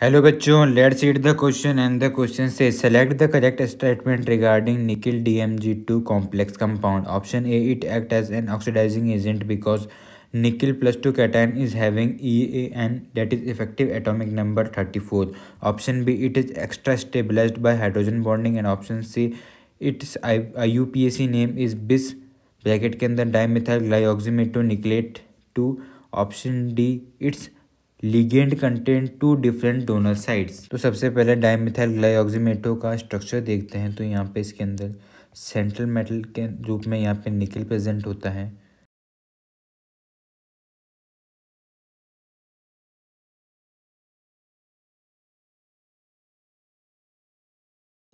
Hello बच्चों, let's read the question and the question से select the correct statement regarding nickel DMG2 complex compound. Option A, it act as an oxidizing agent because nickel plus 2 cation is having EAN, that is effective atomic number 34. Option B, it is extra stabilized by hydrogen bonding. And option C, its IUPAC name is bis bracket के अंदर dimethyl glyoximato nickelate 2. Option D, it's ligand content to different donor sites. तो सबसे पहले dimethyl ग्लाइऑक्सीमेटो का structure देखते हैं. तो यहाँ पे इसके अंदर सेंट्रल मेटल के रूप में यहाँ पे निकल प्रेजेंट होता है.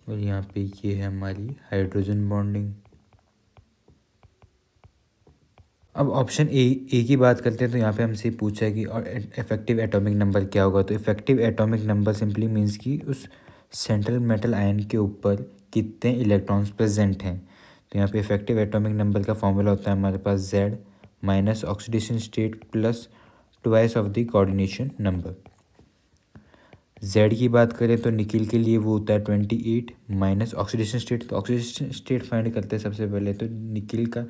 और यहाँ पे ये है हमारी हाइड्रोजन बॉन्डिंग. अब ऑप्शन ए की बात करते हैं. तो यहाँ पे हमसे पूछा है कि और इफेक्टिव एटॉमिक नंबर क्या होगा. तो effective atomic number simply means कि उस सेंट्रल मेटल आयन के ऊपर कितने इलेक्ट्रॉन्स प्रेजेंट हैं. तो यहाँ पे इफेक्टिव एटॉमिक नंबर का फॉर्मूला होता है हमारे पास Z minus oxidation state plus twice of the coordination number. Z की बात करें तो निकिल के लिए वो होता है 28 माइनस ऑक्सीडेशन स्टेट. तो ऑक्सीडेशन स्टेट फाइंड करते हैं सबसे पहले. तो निकिल का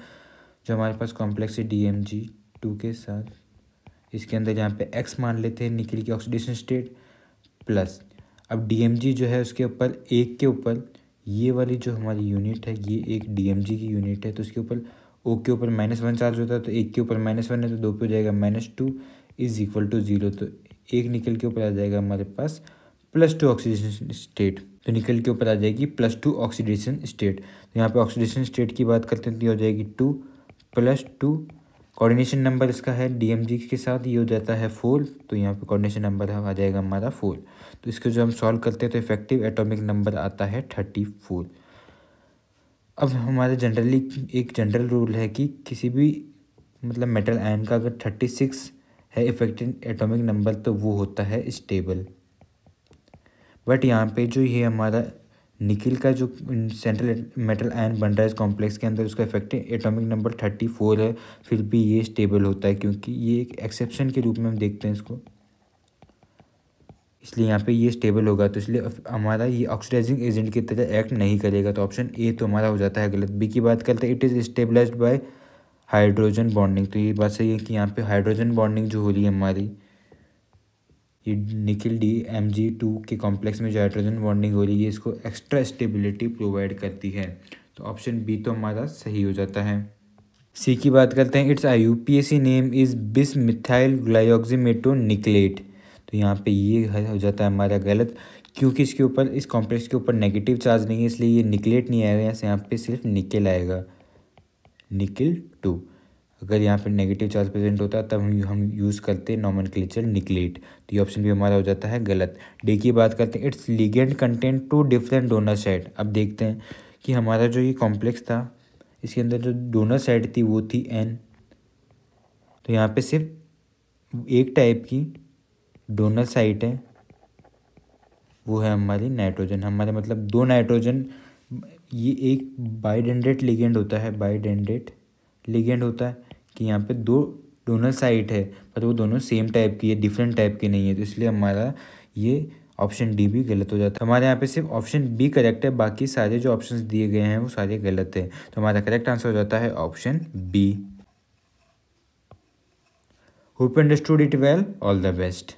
जो हमारे पास कॉम्प्लेक्स है DMG2 के साथ, इसके अंदर यहाँ पे X मान लेते हैं निकिल की ऑक्सीडेशन स्टेट प्लस. अब DMG जो है उसके ऊपर एक के ऊपर ये वाली जो हमारी यूनिट है ये एक DMG की यूनिट है. तो उसके ऊपर O के ऊपर -1 चार्ज होता है. तो एक के ऊपर -1 है तो दो पे हो जाएगा -2 इज इक्वल टू 0. तो एक निकल के ऊपर आ जाएगा हमारे पास +2 ऑक्सीडेशन स्टेट. तो निकल के ऊपर आ जाएगी +2 ऑक्सीडेशन स्टेट. तो यहाँ पे ऑक्सीडेशन स्टेट की बात करते हैं तो ये हो जाएगी 2 + 2. कोऑर्डिनेशन नंबर इसका है DMG के साथ ये हो जाता है 4. तो यहाँ पे कोऑर्डिनेशन नंबर आ जाएगा हमारा 4. तो इसको जो हम सॉल्व करते हैं तो इफेक्टिव एटॉमिक नंबर आता है 34. अब हमारे जनरली एक जनरल रूल है कि किसी भी मतलब मेटल आयन का अगर 36 है इफेक्टिव एटॉमिक नंबर तो वो होता है स्टेबल. बट यहाँ पे जो ये हमारा निकिल का जो सेंट्रल मेटल आयन बन रहा है इस कॉम्प्लेक्स के अंदर उसका इफेक्टिव एटॉमिक नंबर 34 है, फिर भी ये स्टेबल होता है क्योंकि ये एक एक्सेप्शन के रूप में हम देखते हैं इसको, इसलिए यहाँ पे ये स्टेबल होगा. तो इसलिए हमारा ये ऑक्सीडाइजिंग एजेंट की तरह एक्ट नहीं करेगा. तो ऑप्शन ए तो हमारा हो जाता है गलत. बी की बात करते हैं, it is stabilized by hydrogen bonding. तो ये बात सही है कि यहाँ पे हाइड्रोजन बॉन्डिंग जो हो रही है हमारी ये निकिल DMG2 के कॉम्प्लेक्स में जो हाइड्रोजन बॉन्डिंग हो रही है इसको एक्स्ट्रा स्टेबिलिटी प्रोवाइड करती है. तो ऑप्शन बी तो हमारा सही हो जाता है. सी की बात करते हैं, इट्स IUPAC नेम इज़ बिस मिथाइल ग्लाइऑक्सीमेटोनिक्लेट. तो यहाँ पे ये हो जाता है हमारा गलत क्योंकि इसके ऊपर इस कॉम्प्लेक्स के ऊपर नेगेटिव चार्ज नहीं है इसलिए ये निकलेट नहीं आएगा. यहाँ पे सिर्फ निकल आएगा, निकिल 2. अगर यहाँ पे नेगेटिव चार्ज प्रेजेंट होता है तब हम यूज़ करते नॉमेनक्लेचर निकलेट. तो ये ऑप्शन भी हमारा हो जाता है गलत. डी की बात करते हैं, it's ligand content to different donor side. अब देखते हैं कि हमारा जो ये कॉम्प्लेक्स था इसके अंदर जो डोनर साइड थी वो थी N. तो यहाँ पे सिर्फ एक टाइप की डोनर साइट है, वो है हमारी नाइट्रोजन. हमारे मतलब दो नाइट्रोजन, ये एक बाइडेंडेट लिगेंड होता है, बाइडेंडेट लिगेंड होता है कि यहाँ पे दो डोनर साइट है पर वो दोनों सेम टाइप की है, डिफरेंट टाइप की नहीं है. तो इसलिए हमारा ये ऑप्शन डी भी गलत हो जाता है. हमारे यहाँ पे सिर्फ ऑप्शन बी करेक्ट है, बाकी सारे जो ऑप्शंस दिए गए हैं वो सारे गलत है. तो हमारा करेक्ट आंसर हो जाता है option B. Hope understood it well. All the best.